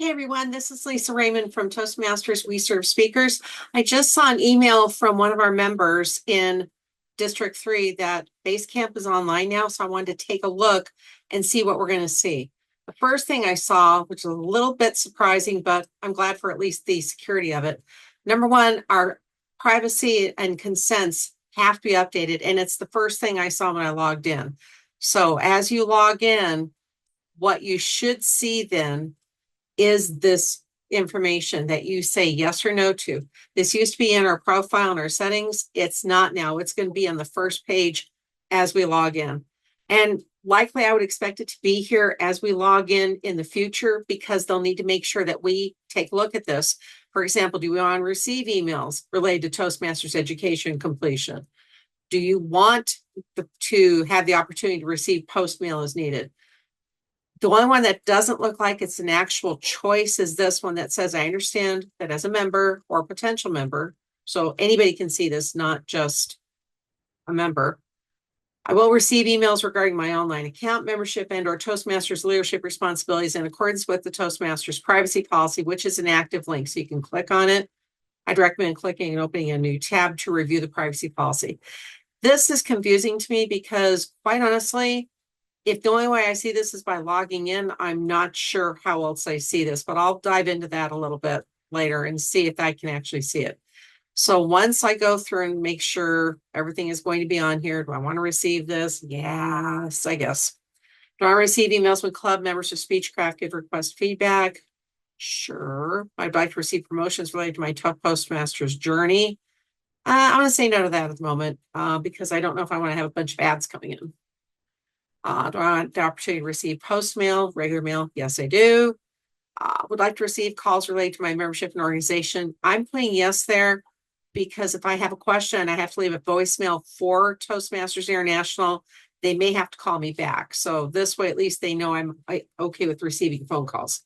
Hey everyone, this is Lisa Raymond from Toastmasters WeSERV Speakers. I just saw an email from one of our members in District 3 that Basecamp is online now, so I wanted to take a look and see what we're going to see. The first thing I saw, which is a little bit surprising, but I'm glad for at least the security of it. Number one, our privacy and consents have to be updated, and it's the first thing I saw when I logged in. So as you log in, what you should see then is this information that you say yes or no to. This used to be in our profile and our settings. It's not now. It's going to be on the first page as we log in. And likely I would expect it to be here as we log in the future, because they'll need to make sure that we take a look at this. For example, do we want to receive emails related to Toastmasters education completion? Do you want to have the opportunity to receive post mail as needed? The only one that doesn't look like it's an actual choice is this one that says, I understand that as a member or potential member, so anybody can see this, not just a member, I will receive emails regarding my online account membership and or Toastmasters leadership responsibilities in accordance with the Toastmasters privacy policy, which is an active link. So you can click on it. I'd recommend clicking and opening a new tab to review the privacy policy. This is confusing to me because, quite honestly, if the only way I see this is by logging in, I'm not sure how else I see this, but I'll dive into that a little bit later and see if I can actually see it. So once I go through and make sure everything is going to be on here, do I want to receive this? Yes, I guess. Do I receive emails with club members or Speechcraft give request feedback? Sure. I'd like to receive promotions related to my top Toastmasters journey. I'm going to say no to that at the moment because I don't know if I want to have a bunch of ads coming in. Do I want the opportunity to receive post mail, regular mail? Yes, I do. Would like to receive calls related to my membership and organization. I'm putting yes there because if I have a question and I have to leave a voicemail for Toastmasters International, they may have to call me back. So this way, at least they know I'm okay with receiving phone calls.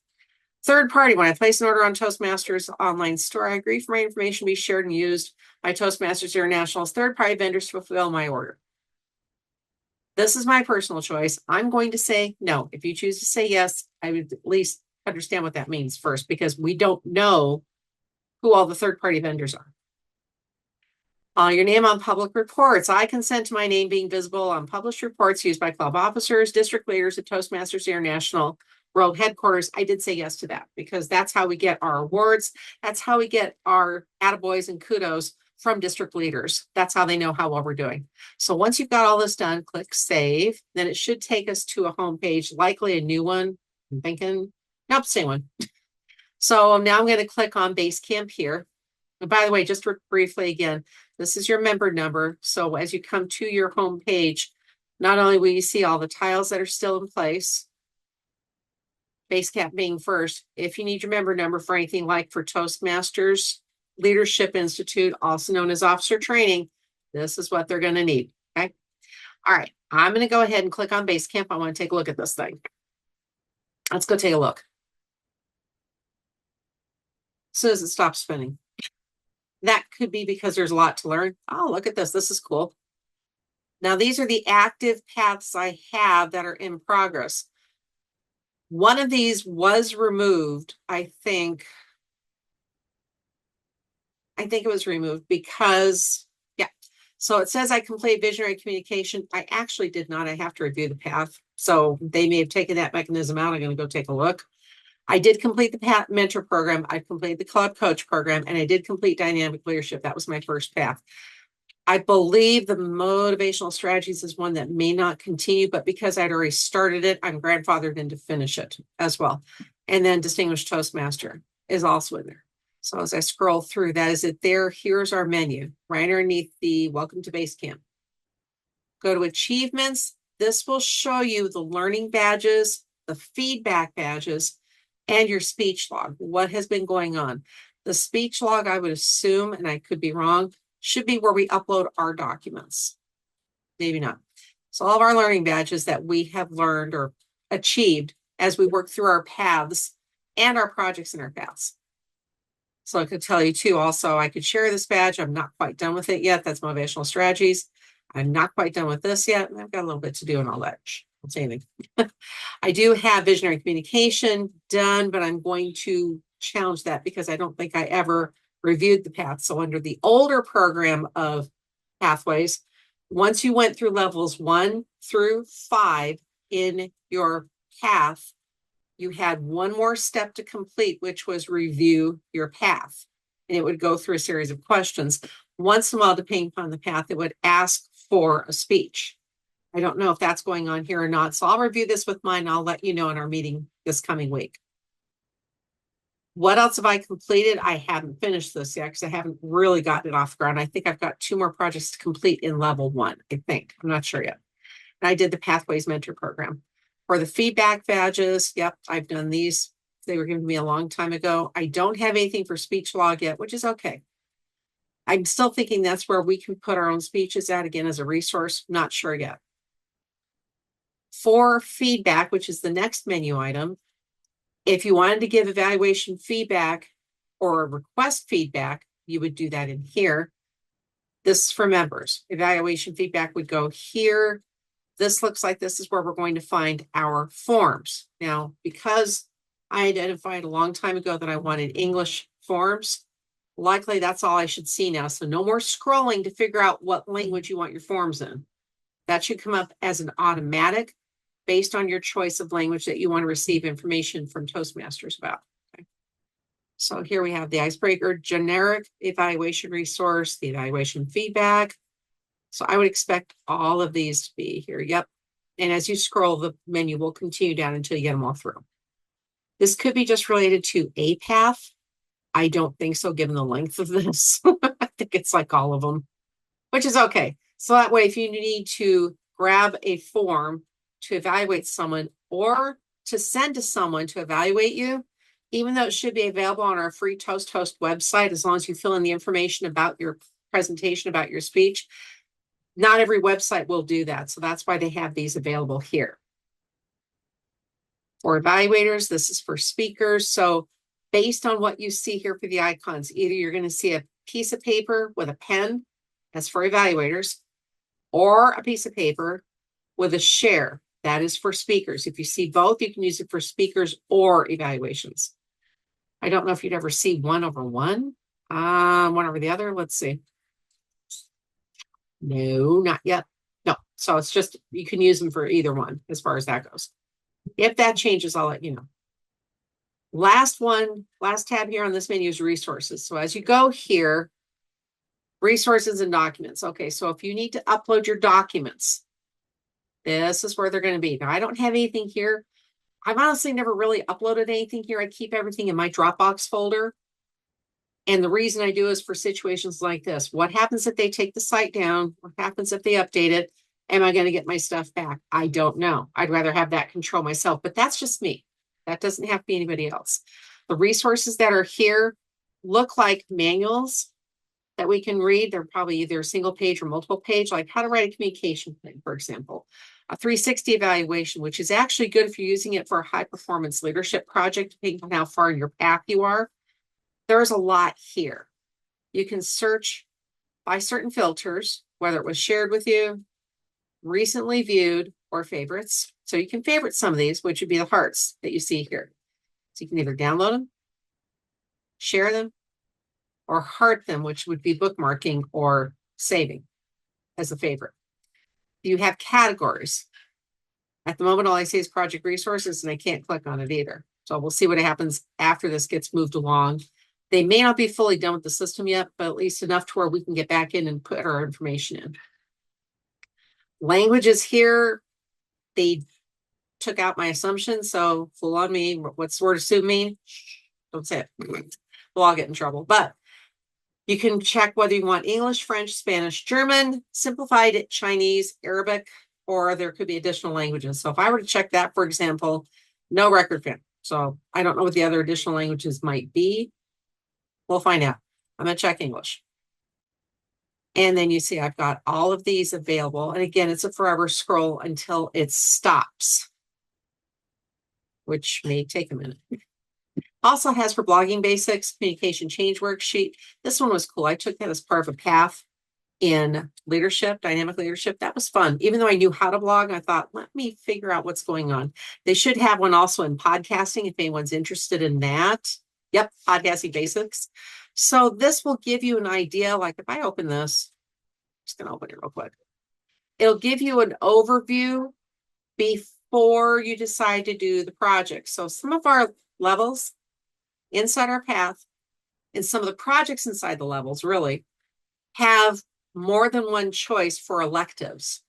Third party, when I place an order on Toastmasters online store, I agree for my information to be shared and used by Toastmasters International's third-party vendors to fulfill my order. This is my personal choice. I'm going to say no. If you choose to say yes, I would at least understand what that means first, because we don't know who all the third-party vendors are. Your name on public reports. I consent to my name being visible on published reports used by club officers, district leaders at Toastmasters International World Headquarters. I did say yes to that because that's how we get our awards. That's how we get our attaboys and kudos from district leaders. That's how they know how well we're doing. So once you've got all this done, click save. Then it should take us to a home page, likely a new one. I'm thinking, nope, same one. So now I'm going to click on Basecamp here. And by the way, just briefly again, this is your member number. So as you come to your home page, not only will you see all the tiles that are still in place, Basecamp being first, if you need your member number for anything like for Toastmasters Leadership Institute, also known as officer training, this is what they're going to need. Okay. All right. I'm going to go ahead and click on Basecamp. I want to take a look at this thing. Let's go take a look. As soon as it stops spinning. That could be because there's a lot to learn. Oh, look at this. This is cool. Now, these are the active paths I have that are in progress. One of these was removed, I think it was removed because, yeah. So it says I completed visionary communication. I actually did not. I have to review the path. So they may have taken that mechanism out. I'm going to go take a look. I did complete the mentor program. I completed the club coach program, and I did complete dynamic leadership. That was my first path. I believe the motivational strategies is one that may not continue, but because I'd already started it, I'm grandfathered in to finish it as well. And then Distinguished Toastmaster is also in there. So as I scroll through, that is it there. Here's our menu right underneath the Welcome to Basecamp. Go to Achievements. This will show you the learning badges, the feedback badges, and your speech log, what has been going on. The speech log, I would assume, and I could be wrong, should be where we upload our documents. Maybe not. So all of our learning badges that we have learned or achieved as we work through our paths and our projects in our paths. So I could tell you too, also, I could share this badge. I'm not quite done with it yet. That's motivational strategies. I'm not quite done with this yet. I've got a little bit to do and all that. Don't say anything. I do have visionary communication done, but I'm going to challenge that because I don't think I ever reviewed the path. So under the older program of pathways, once you went through levels 1 through 5 in your path, you had one more step to complete, which was review your path. And it would go through a series of questions. Once in a while, depending upon the path, it would ask for a speech. I don't know if that's going on here or not. So I'll review this with mine. I'll let you know in our meeting this coming week. What else have I completed? I haven't finished this yet because I haven't really gotten it off the ground. I think I've got 2 more projects to complete in level 1, I think. I'm not sure yet. And I did the Pathways Mentor Program. For the feedback badges, yep, I've done these. They were given to me a long time ago. I don't have anything for speech log yet, which is okay. I'm still thinking that's where we can put our own speeches at again as a resource. Not sure yet. For feedback, which is the next menu item, if you wanted to give evaluation feedback or request feedback, you would do that in here. This is for members. Evaluation feedback would go here. This looks like this is where we're going to find our forms. Now, because I identified a long time ago that I wanted English forms, likely that's all I should see now. So no more scrolling to figure out what language you want your forms in. That should come up as an automatic based on your choice of language that you want to receive information from Toastmasters about. Okay. So here we have the icebreaker, generic evaluation resource, the evaluation feedback. So I would expect all of these to be here. Yep. And as you scroll, the menu will continue down until you get them all through. This could be just related to a path. I don't think so, given the length of this. I think it's like all of them, which is okay. So that way, if you need to grab a form to evaluate someone or to send to someone to evaluate you, even though it should be available on our free Toast Host website, as long as you fill in the information about your presentation, about your speech, not every website will do that. So that's why they have these available here. For evaluators, this is for speakers. So based on what you see here for the icons, either you're going to see a piece of paper with a pen, that's for evaluators, or a piece of paper with a share. That is for speakers. If you see both, you can use it for speakers or evaluations. I don't know if you'd ever see 1 over 1, one over the other. Let's see. No, not yet. No. So it's just, you can use them for either one as far as that goes. If that changes, I'll let you know. Last tab here on this menu is resources. So as you go here, resources and documents. Okay, so if you need to upload your documents, this is where they're going to be. Now, I don't have anything here. I've honestly never really uploaded anything here. I keep everything in my Dropbox folder. And the reason I do is for situations like this. What happens if they take the site down? What happens if they update it? Am I going to get my stuff back? I don't know. I'd rather have that control myself, but that's just me. That doesn't have to be anybody else. The resources that are here look like manuals that we can read. They're probably either single page or multiple page, like how to write a communication plan, for example. A 360 evaluation, which is actually good if you're using it for a high performance leadership project, depending on how far in your path you are. There's a lot here. You can search by certain filters, whether it was shared with you, recently viewed, or favorites. So you can favorite some of these, which would be the hearts that you see here. So you can either download them, share them, or heart them, which would be bookmarking or saving as a favorite. You have categories. At the moment, all I see is project resources, and I can't click on it either. So we'll see what happens after this gets moved along. They may not be fully done with the system yet, but at least enough to where we can get back in and put our information in. Languages here, they took out my assumption, so fool on me. What's the word assume mean? Don't say it. We'll all get in trouble. But you can check whether you want English, French, Spanish, German, simplified Chinese, Arabic, or there could be additional languages. So if I were to check that, for example, no record fan. So I don't know what the other additional languages might be. We'll find out. I'm going to check English. And then you see I've got all of these available. And again, it's a forever scroll until it stops, which may take a minute. Also has for blogging basics, communication change worksheet. This one was cool. I took that as part of a path. in leadership, dynamic leadership. That was fun. Even though I knew how to blog, I thought, let me figure out what's going on. They should have one also in podcasting if anyone's interested in that. Yep, podcasting basics. So this will give you an idea. Like if I open this, I'm just going to open it real quick. It'll give you an overview before you decide to do the project. So some of our levels inside our path and some of the projects inside the levels really have more than one choice for electives.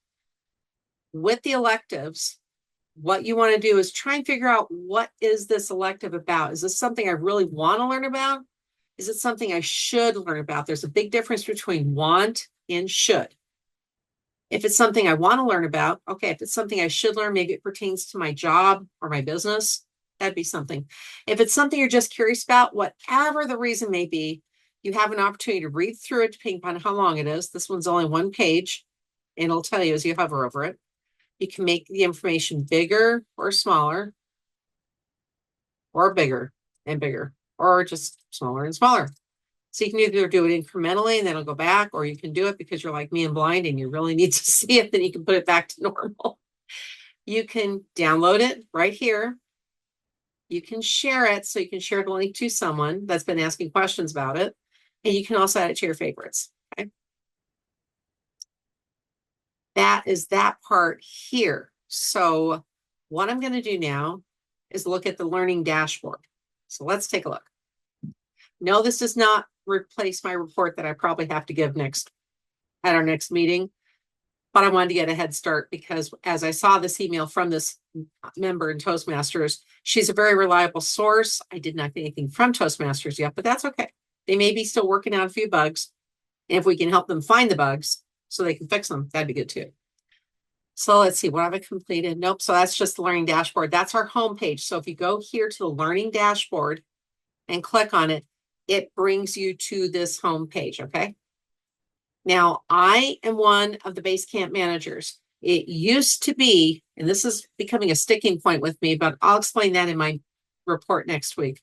With the electives, what you want to do is try and figure out, what is this elective about? Is this something I really want to learn about? Is it something I should learn about? There's a big difference between want and should. If it's something I want to learn about, okay, if it's something I should learn, maybe it pertains to my job or my business, that'd be something. If it's something you're just curious about, whatever the reason may be, you have an opportunity to read through it depending upon how long it is. This one's only one page, and it'll tell you as you hover over it. You can make the information bigger or smaller, or bigger and bigger, or just smaller and smaller. So you can either do it incrementally and then it'll go back, or you can do it because you're like me and blind and you really need to see it, then you can put it back to normal. You can download it right here. You can share it, so you can share the link to someone that's been asking questions about it. And you can also add it to your favorites. Okay. That is that part here. So what I'm going to do now is look at the learning dashboard. So let's take a look. No, this does not replace my report that I probably have to give at our next meeting. But I wanted to get a head start because as I saw this email from this member in Toastmasters, she's a very reliable source. I did not get anything from Toastmasters yet, but that's okay. They may be still working out a few bugs. And if we can help them find the bugs so they can fix them, that'd be good too. So let's see, what have I completed? Nope. So that's just the learning dashboard. That's our homepage. So if you go here to the learning dashboard and click on it, it brings you to this homepage. Okay. Now, I am one of the Basecamp managers. It used to be, and this is becoming a sticking point with me, but I'll explain that in my report next week.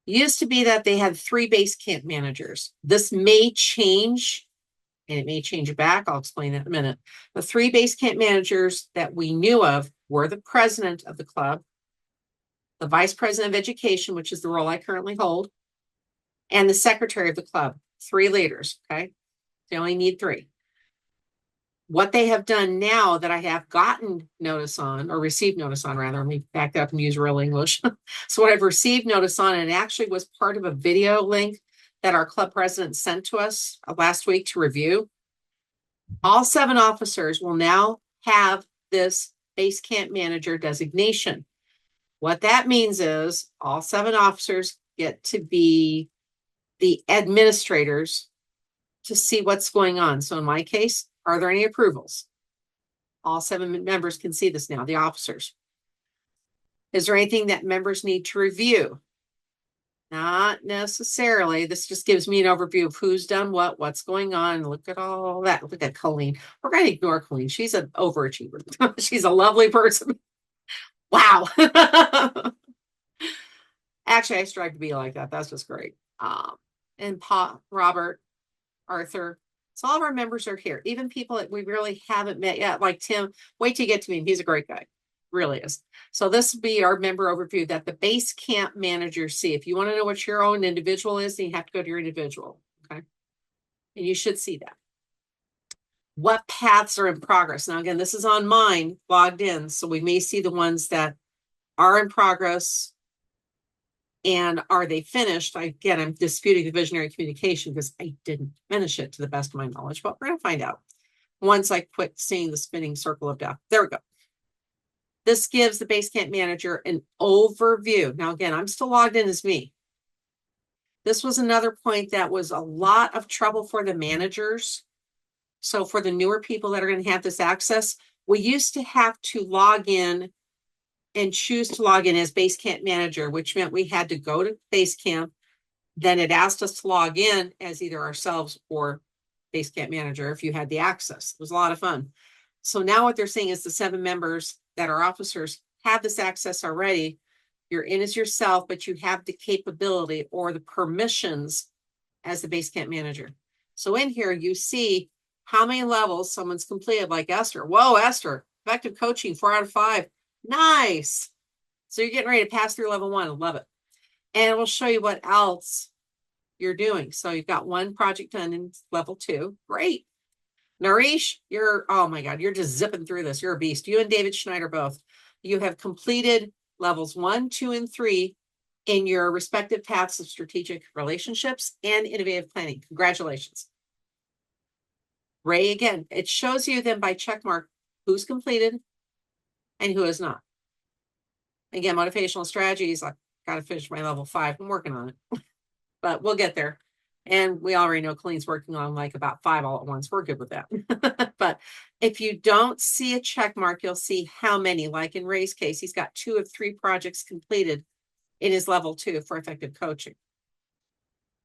It used to be that they had 3 Basecamp managers. This may change, and it may change back. I'll explain that in a minute. The 3 Basecamp managers that we knew of were the president of the club, the vice president of education, which is the role I currently hold, and the secretary of the club. 3 leaders, okay? They only need 3. What they have done now that I have gotten notice on, or received notice on rather, let me back up and use real English. So what I've received notice on, and it actually was part of a video link that our club president sent to us last week to review. All 7 officers will now have this Basecamp manager designation. What that means is all 7 officers get to be the administrators to see what's going on. So in my case, are there any approvals? All 7 members can see this now, the officers. Is there anything that members need to review? Not necessarily. This just gives me an overview of who's done what, what's going on. Look at all that. Look at Colleen. We're going to ignore Colleen. She's an overachiever. She's a lovely person. Wow. Actually, I strive to be like that. That's just great. And Robert, Arthur. So all of our members are here. Even people that we really haven't met yet, like Tim. Wait till you get to meet him. He's a great guy. Really is. So this will be our member overview that the Basecamp managers see. If you want to know what your own individual is, then you have to go to your individual. Okay. And you should see that. What paths are in progress? Now, again, this is on mine logged in. So we may see the ones that are in progress. And are they finished? Again, I'm disputing the visionary communication because I didn't finish it to the best of my knowledge, but we're going to find out once I quit seeing the spinning circle of death. There we go. This gives the Basecamp manager an overview. Now, again, I'm still logged in as me. This was another point that was a lot of trouble for the managers. So for the newer people that are going to have this access, we used to have to log in and choose to log in as Basecamp manager, which meant we had to go to Basecamp. Then it asked us to log in as either ourselves or Basecamp manager if you had the access. It was a lot of fun. So now what they're saying is the 7 members that are officers have this access already. You're in as yourself, but you have the capability or the permissions as the Basecamp manager. So in here, you see how many levels someone's completed, like Esther. Whoa, Esther, effective coaching, 4 out of 5. Nice. So you're getting ready to pass through level 1. I love it. And it will show you what else you're doing. So you've got 1 project done in level 2. Great. Nareesh, oh my God, you're just zipping through this. You're a beast. You and David Schneider both. You have completed levels 1, 2, and 3 in your respective paths of strategic relationships and innovative planning. Congratulations. Ray, again, it shows you then by check mark who's completed and who has not. Again, motivational strategies, I got to finish my level 5. I'm working on it, but we'll get there. And we already know Colleen's working on like about 5 all at once. We're good with that. But if you don't see a check mark, you'll see how many, like in Ray's case, he's got 2 of 3 projects completed in his level 2 for effective coaching.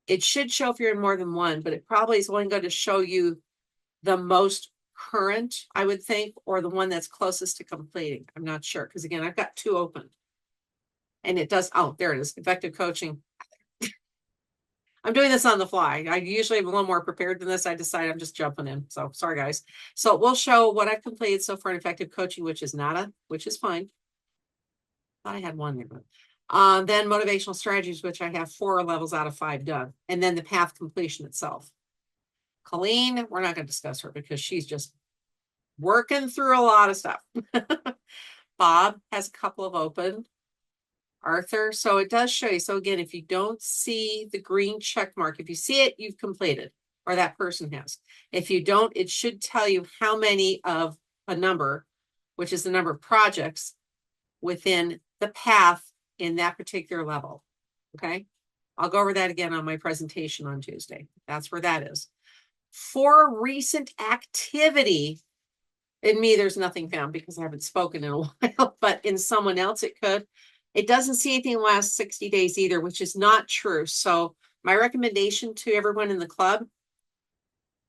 It should show if you're in more than 1, but it probably is only going to show you the most current, I would think, or the one that's closest to completing. I'm not sure, because again, I've got 2 open. And it does, oh, there it is, effective coaching. I'm doing this on the fly. I usually am a little more prepared than this. I decided I'm just jumping in. So sorry, guys. So we'll show what I've completed so far in effective coaching, which is nada, which is fine. Thought I had 1 there. Then motivational strategies, which I have 4 levels out of 5 done. And then the path completion itself. Colleen, we're not going to discuss her because she's just working through a lot of stuff. Bob has a couple of open. Arthur, so it does show you. So again, if you don't see the green check mark, if you see it, you've completed, or that person has. If you don't, it should tell you how many of a number, which is the number of projects within the path in that particular level. Okay. I'll go over that again on my presentation on Tuesday. That's where that is. For recent activity, in me, there's nothing found because I haven't spoken in a while, but in someone else, it could. It doesn't see anything in the last 60 days either, which is not true. So my recommendation to everyone in the club,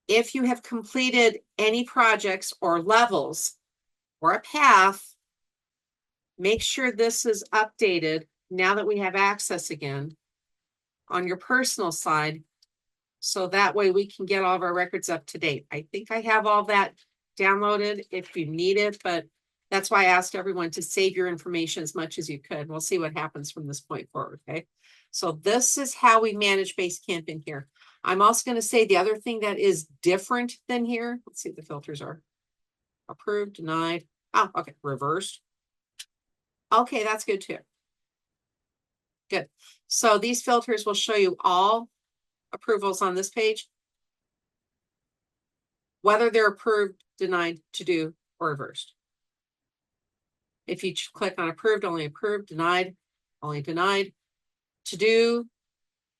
if you have completed any projects or levels or a path, make sure this is updated now that we have access again on your personal side. So that way we can get all of our records up to date. I think I have all that downloaded if you need it, but that's why I asked everyone to save your information as much as you could. We'll see what happens from this point forward, okay? So this is how we manage Basecamp in here. I'm also going to say the other thing that is different than here. Let's see what the filters are. Approved, denied. Oh, okay, reversed. Okay, that's good too. Good. So these filters will show you all approvals on this page, whether they're approved, denied, to do, or reversed. If you click on approved, denied, only denied, to do,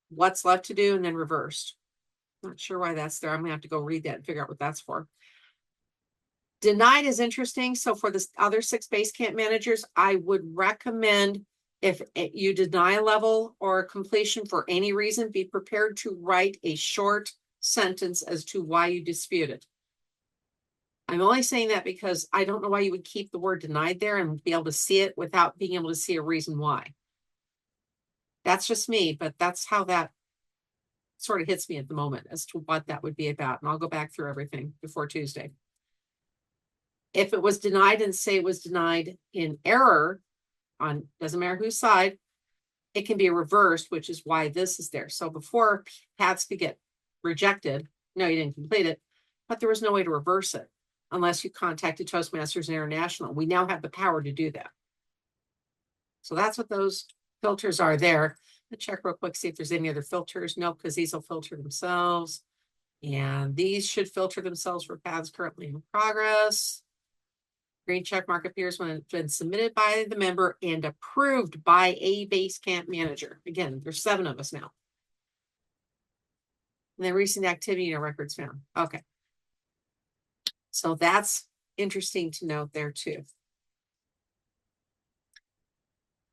what's left to do, and then reversed. Not sure why that's there. I'm gonna have to go read that and figure out what that's for. Denied is interesting. So for the other 6 Basecamp managers, I would recommend if you deny a level or completion for any reason, be prepared to write a short sentence as to why you dispute it. I'm only saying that because I don't know why you would keep the word denied there and be able to see it without being able to see a reason why. That's just me, but that's how that sort of hits me at the moment as to what that would be about. And I'll go back through everything before Tuesday. If it was denied and say it was denied in error on, doesn't matter whose side, it can be reversed, which is why this is there. So before paths could get rejected, no, you didn't complete it, but there was no way to reverse it unless you contacted Toastmasters International. We now have the power to do that. So that's what those filters are there. Let's check real quick, see if there's any other filters. No, because these will filter themselves. And these should filter themselves for paths currently in progress. Green check mark appears when it's been submitted by the member and approved by a Basecamp manager. Again, there's 7 of us now. And then recent activity and records found. Okay. So that's interesting to note there too.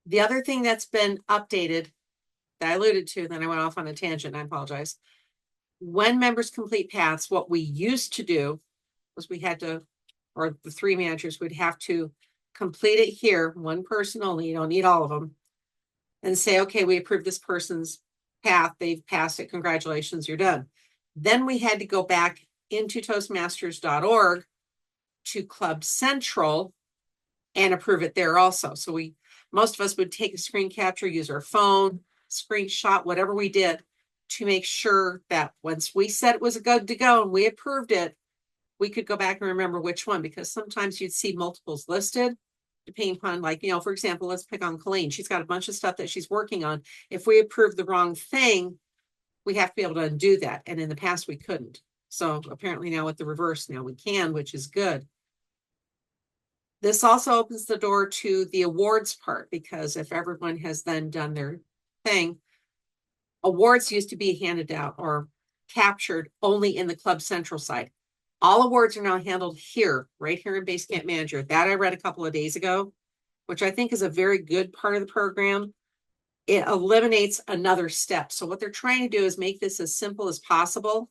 The other thing that's been updated that I alluded to, then I went off on a tangent, I apologize. When members complete paths, what we used to do was we had to, or the 3 managers would have to complete it here, 1 person only, you don't need all of them, and say, okay, we approve this person's path, they've passed it, congratulations, you're done. Then we had to go back into Toastmasters.org to Club Central and approve it there also. So most of us would take a screen capture, use our phone, screenshot, whatever we did to make sure that once we said it was good to go and we approved it, we could go back and remember which one, because sometimes you'd see multiples listed depending upon, like, for example, let's pick on Colleen. She's got a bunch of stuff that she's working on. If we approve the wrong thing, we have to be able to undo that. And in the past, we couldn't. So apparently now with the reverse, now we can, which is good. This also opens the door to the awards part, because if everyone has then done their thing, awards used to be handed out or captured only in the Club Central side. All awards are now handled here, right here in Basecamp Manager. That I read a couple of days ago, which I think is a very good part of the program. It eliminates another step. So what they're trying to do is make this as simple as possible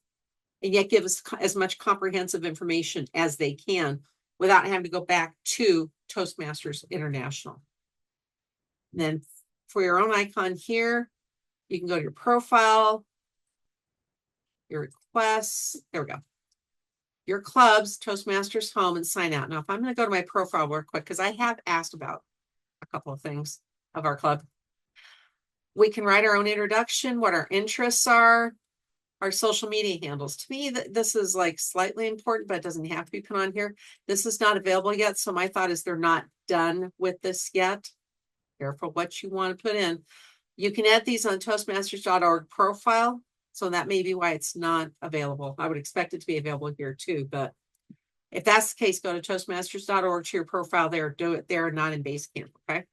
and yet give us as much comprehensive information as they can without having to go back to Toastmasters International. And then for your own icon here, you can go to your profile, your requests, there we go. Your clubs, Toastmasters Home, and sign out. Now, if I'm going to go to my profile real quick, because I have asked about a couple of things of our club. We can write our own introduction, what our interests are, our social media handles. To me, this is like slightly important, but it doesn't have to be put on here. This is not available yet. So my thought is they're not done with this yet. Careful what you want to put in. You can add these on Toastmasters.org profile. So that may be why it's not available. I would expect it to be available here too. But if that's the case, go to Toastmasters.org to your profile there. Do it there, not in Basecamp. Okay.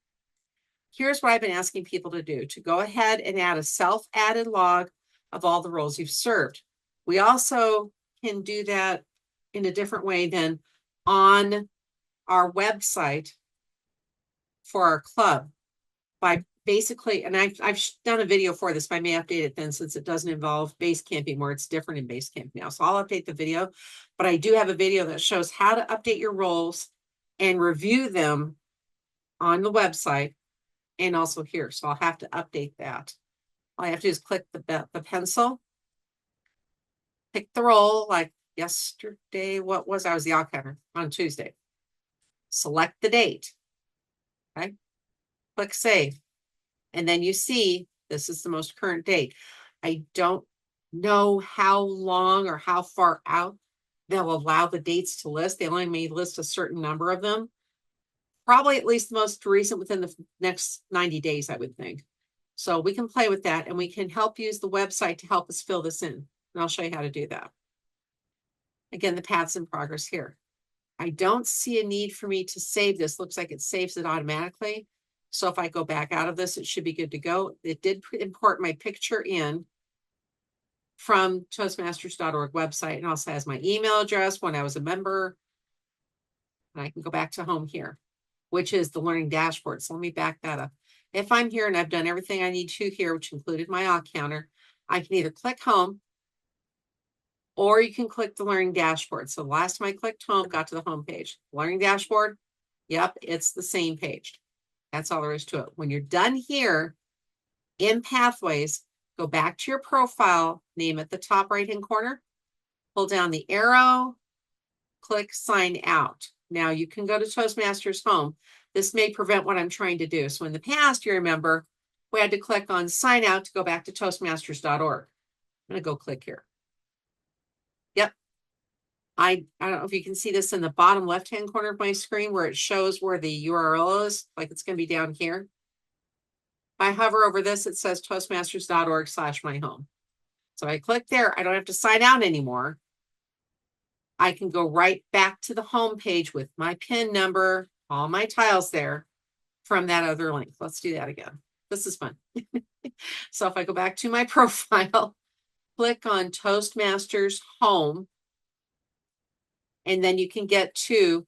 Here's what I've been asking people to do, to go ahead and add a self-added log of all the roles you've served. We also can do that in a different way than on our website for our club by basically, and I've done a video for this, but I may update it then since it doesn't involve Basecamp anymore. It's different in Basecamp now. So I'll update the video, but I do have a video that shows how to update your roles and review them on the website and also here. So I'll have to update that. All I have to do is click the pencil, pick the role, like yesterday, I was the outcomer on Tuesday. Select the date. Okay. Click save. And then you see this is the most current date. I don't know how long or how far out they'll allow the dates to list. They only may list a certain number of them. Probably at least the most recent within the next 90 days, I would think. So we can play with that and we can help use the website to help us fill this in. And I'll show you how to do that. Again, the path's in progress here. I don't see a need for me to save this. Looks like it saves it automatically. So if I go back out of this, it should be good to go. It did import my picture in from Toastmasters.org website and also has my email address when I was a member. And I can go back to home here, which is the learning dashboard. So let me back that up. If I'm here and I've done everything I need to here, which included my odd counter, I can either click home or you can click the learning dashboard. So the last time I clicked home, got to the home page. Learning dashboard, yep, it's the same page. That's all there is to it. When you're done here in Pathways, go back to your profile, name at the top right-hand corner, pull down the arrow, click sign out. Now you can go to Toastmasters Home. This may prevent what I'm trying to do. So in the past, you remember, we had to click on sign out to go back to Toastmasters.org. I'm going to go click here. Yep. I don't know if you can see this in the bottom left-hand corner of my screen where it shows where the URL is, like it's going to be down here. If I hover over this, it says toastmasters.org/myhome. So I click there. I don't have to sign out anymore. I can go right back to the home page with my PIN number, all my tiles there from that other link. Let's do that again. This is fun. So if I go back to my profile, click on Toastmasters Home, and then you can get to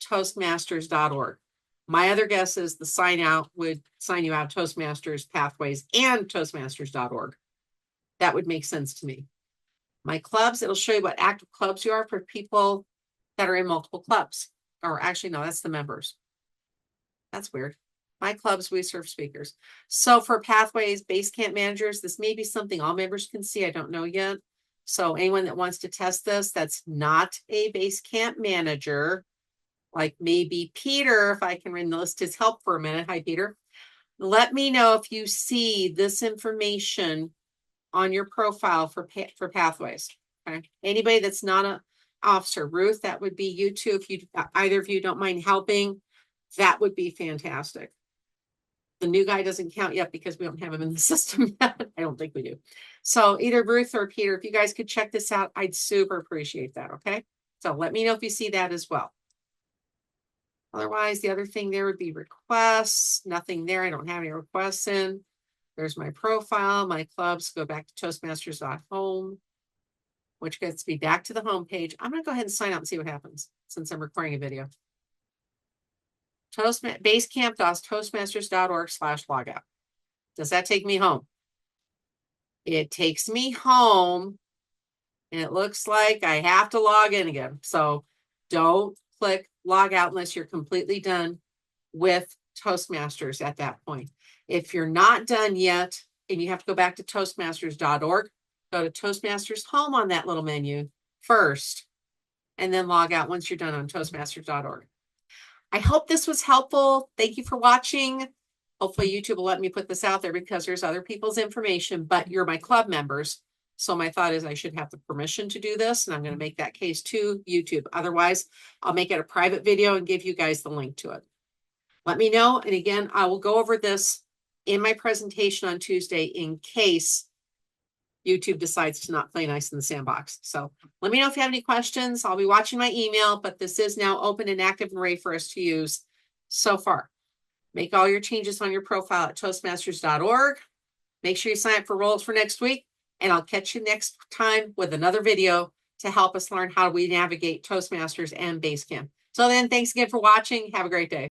Toastmasters.org. My other guess is the sign out would sign you out Toastmasters, Pathways, and Toastmasters.org. That would make sense to me. My clubs, it'll show you what active clubs you are for people that are in multiple clubs. Or actually, no, that's the members. That's weird. My clubs, WeSERV speakers. So for Pathways, Basecamp managers, this may be something all members can see. I don't know yet. So anyone that wants to test this, that's not a Basecamp manager, like maybe Peter, if I can enlist his help for a minute. Hi, Peter. Let me know if you see this information on your profile for pathways. Okay. Anybody that's not an officer, Ruth, that would be you too. If you either of you don't mind helping, that would be fantastic. The new guy doesn't count yet because we don't have him in the system yet. I don't think we do. So either Ruth or Peter, if you guys could check this out, I'd super appreciate that. Okay. So let me know if you see that as well. Otherwise, the other thing there would be requests. Nothing there. I don't have any requests in. There's my profile, my clubs. Go back to toastmasters.home, which gets me back to the home page. I'm going to go ahead and sign out and see what happens since I'm recording a video. Basecamp.toastmasters.org/logout. Does that take me home? It takes me home, and it looks like I have to log in again. So don't click log out unless you're completely done with Toastmasters at that point. If you're not done yet and you have to go back to toastmasters.org, go to Toastmasters home on that little menu first, and then log out once you're done on toastmasters.org. I hope this was helpful. Thank you for watching. Hopefully YouTube will let me put this out there because there's other people's information, but you're my club members. So my thought is I should have the permission to do this, and I'm going to make that case to YouTube. Otherwise, I'll make it a private video and give you guys the link to it. Let me know. And again, I will go over this in my presentation on Tuesday in case YouTube decides to not play nice in the sandbox. So let me know if you have any questions. I'll be watching my email, but this is now open and active and ready for us to use so far. Make all your changes on your profile at toastmasters.org. Make sure you sign up for roles for next week, and I'll catch you next time with another video to help us learn how we navigate Toastmasters and Basecamp. So then, thanks again for watching. Have a great day.